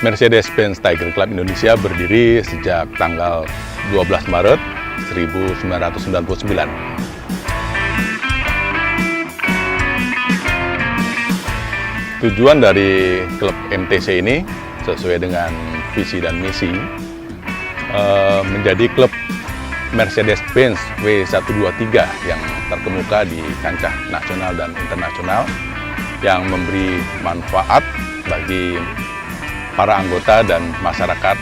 Mercedes-Benz Tiger Club Indonesia berdiri sejak tanggal 12 Maret 1999. Tujuan dari klub MTC ini sesuai dengan visi dan misi menjadi klub Mercedes-Benz W123 yang terkemuka di kancah nasional dan internasional yang memberi manfaat bagi para anggota dan masyarakat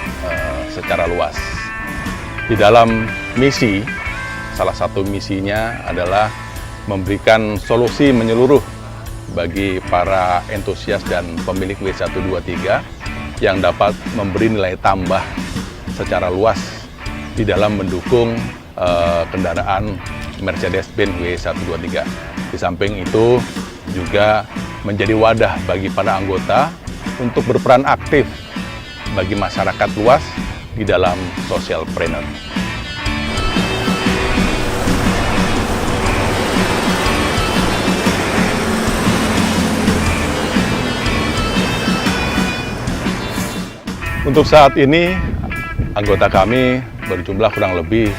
secara luas. Di dalam misi, salah satu misinya adalah memberikan solusi menyeluruh bagi para entusias dan pemilik W123 yang dapat memberi nilai tambah secara luas di dalam mendukung kendaraan Mercedes-Benz W123. Di samping itu juga menjadi wadah bagi para anggota untuk berperan aktif bagi masyarakat luas di dalam socialpreneur. Untuk saat ini, anggota kami berjumlah kurang lebih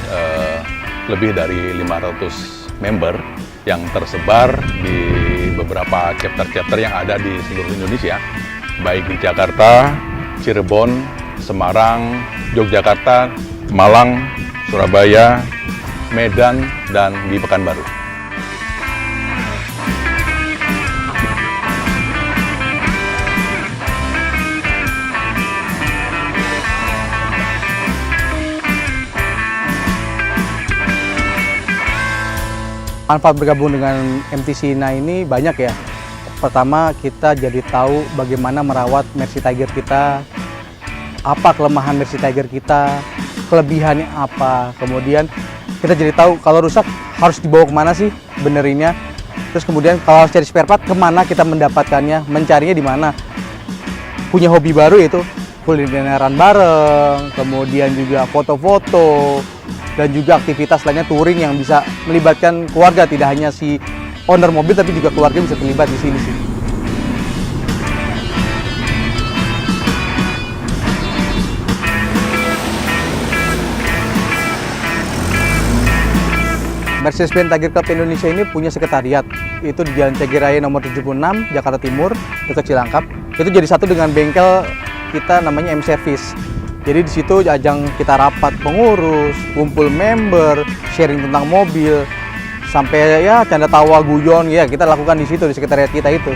dari 500 member yang tersebar di beberapa chapter-chapter yang ada di seluruh Indonesia, baik di Jakarta, Cirebon, Semarang, Yogyakarta, Malang, Surabaya, Medan, dan di Pekanbaru. Manfaat bergabung dengan MTC INA ini banyak ya. Pertama, kita jadi tahu bagaimana merawat Mercy Tiger kita, apa kelemahan Mercy Tiger kita, kelebihannya apa. Kemudian kita jadi tahu kalau rusak harus dibawa kemana sih benerinnya. Terus kemudian kalau harus cari spare part, kemana kita mendapatkannya, mencarinya di mana. Punya hobi baru yaitu kulineran bareng, kemudian juga foto-foto, dan juga aktivitas lainnya touring yang bisa melibatkan keluarga, tidak hanya si owner mobil tapi juga keluarga bisa terlibat di sini sih. Mercedes-Benz Tiger Club Indonesia ini punya sekretariat, itu di Jalan Cagiraya nomor 76, Jakarta Timur, dekat Cilangkap. Itu jadi satu dengan bengkel kita namanya M-Service. Jadi di situ ajang kita rapat pengurus, kumpul member, sharing tentang mobil, sampai ya canda tawa guyon ya kita lakukan di situ di sekretariat kita itu.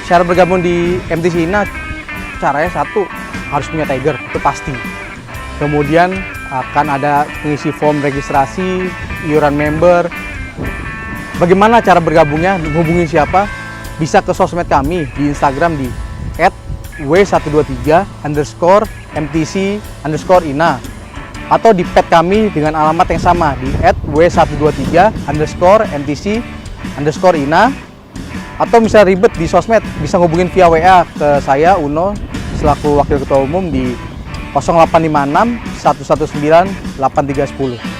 Cara bergabung di MTC INA, caranya satu, harus punya Tiger, itu pasti. Kemudian akan ada mengisi form registrasi, iuran member. Bagaimana cara bergabungnya, hubungi siapa? Bisa ke sosmed kami di Instagram di @w123_mtc_ina atau di pet kami dengan alamat yang sama di @w123_mtc_ina atau misalnya ribet di sosmed bisa ngubungin via WA ke saya Uno selaku Wakil Ketua Umum di 0856 119 8310.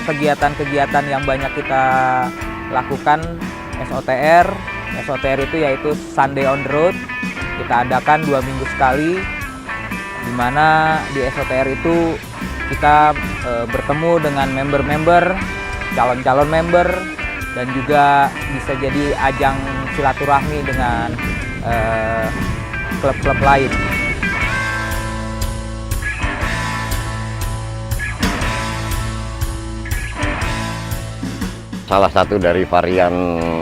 Kegiatan-kegiatan yang banyak kita lakukan SOTR. SOTR itu yaitu Sunday on the Road. Kita adakan 2 minggu sekali, di mana di SOTR itu kita bertemu dengan member-member, calon-calon member, dan juga bisa jadi ajang silaturahmi dengan klub-klub lain. Salah satu dari varian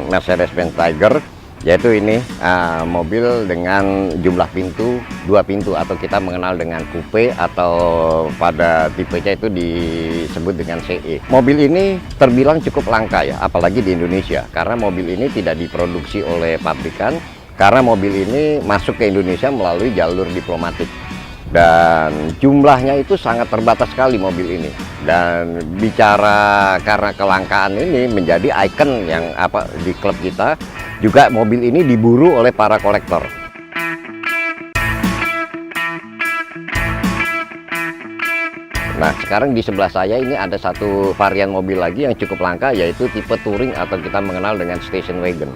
Mercedes-Benz Tiger yaitu ini mobil dengan jumlah pintu 2 pintu atau kita mengenal dengan coupe atau pada tipenya itu disebut dengan CE. Mobil ini terbilang cukup langka ya, apalagi di Indonesia karena mobil ini tidak diproduksi oleh pabrikan karena mobil ini masuk ke Indonesia melalui jalur diplomatik. Dan jumlahnya itu sangat terbatas sekali mobil ini. Dan bicara karena kelangkaan ini menjadi ikon yang di klub kita, juga mobil ini diburu oleh para kolektor. Nah, sekarang di sebelah saya ini ada satu varian mobil lagi yang cukup langka, yaitu tipe touring atau kita mengenal dengan station wagon.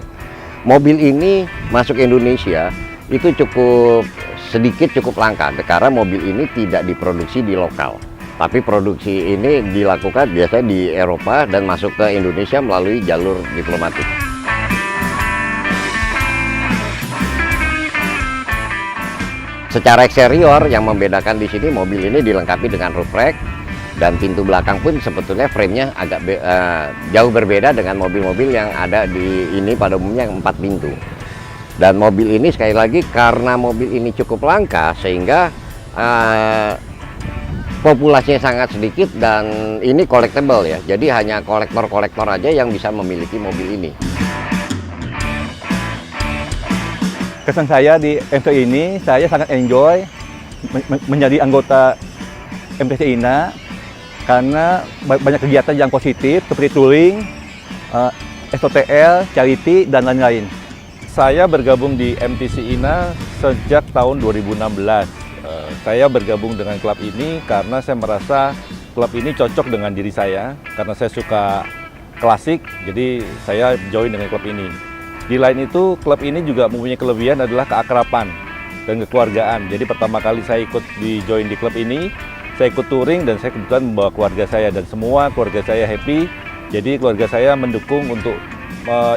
Mobil ini masuk Indonesia itu cukup sedikit, cukup langka karena mobil ini tidak diproduksi di lokal. Tapi produksi ini dilakukan biasanya di Eropa dan masuk ke Indonesia melalui jalur diplomatik. Secara eksterior yang membedakan di sini, mobil ini dilengkapi dengan roof rack dan pintu belakang pun sebetulnya frame-nya agak jauh berbeda dengan mobil-mobil yang ada di ini pada umumnya yang 4 pintu. Dan mobil ini sekali lagi karena mobil ini cukup langka sehingga populasinya sangat sedikit dan ini collectible ya. Jadi hanya kolektor-kolektor aja yang bisa memiliki mobil ini. Kesan saya di MTC ini, saya sangat enjoy menjadi anggota MTC INA karena banyak kegiatan yang positif seperti touring, SOTL, charity, dan lain-lain. Saya bergabung di MTC INA sejak tahun 2016. Saya bergabung dengan klub ini karena saya merasa klub ini cocok dengan diri saya. Karena saya suka klasik, jadi saya join dengan klub ini. Di lain itu, klub ini juga mempunyai kelebihan adalah keakraban dan kekeluargaan. Jadi pertama kali saya ikut join di klub ini, saya ikut touring dan saya kebetulan membawa keluarga saya dan semua keluarga saya happy. Jadi keluarga saya mendukung untuk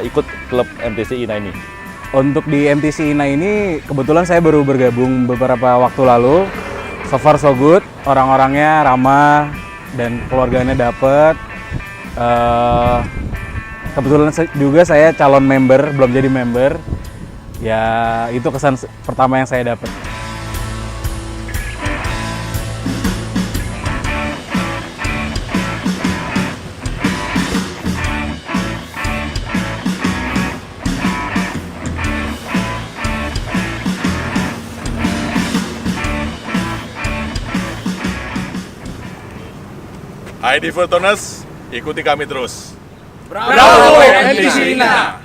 ikut klub MTC INA ini. Untuk di MTC INA ini kebetulan saya baru bergabung beberapa waktu lalu. So far so good, orang-orangnya ramah dan keluarganya dapet. Kebetulan juga saya calon member, belum jadi member. Ya itu kesan pertama yang saya dapat. Hai Divertoners, ikuti kami terus. Bravo MTC INA!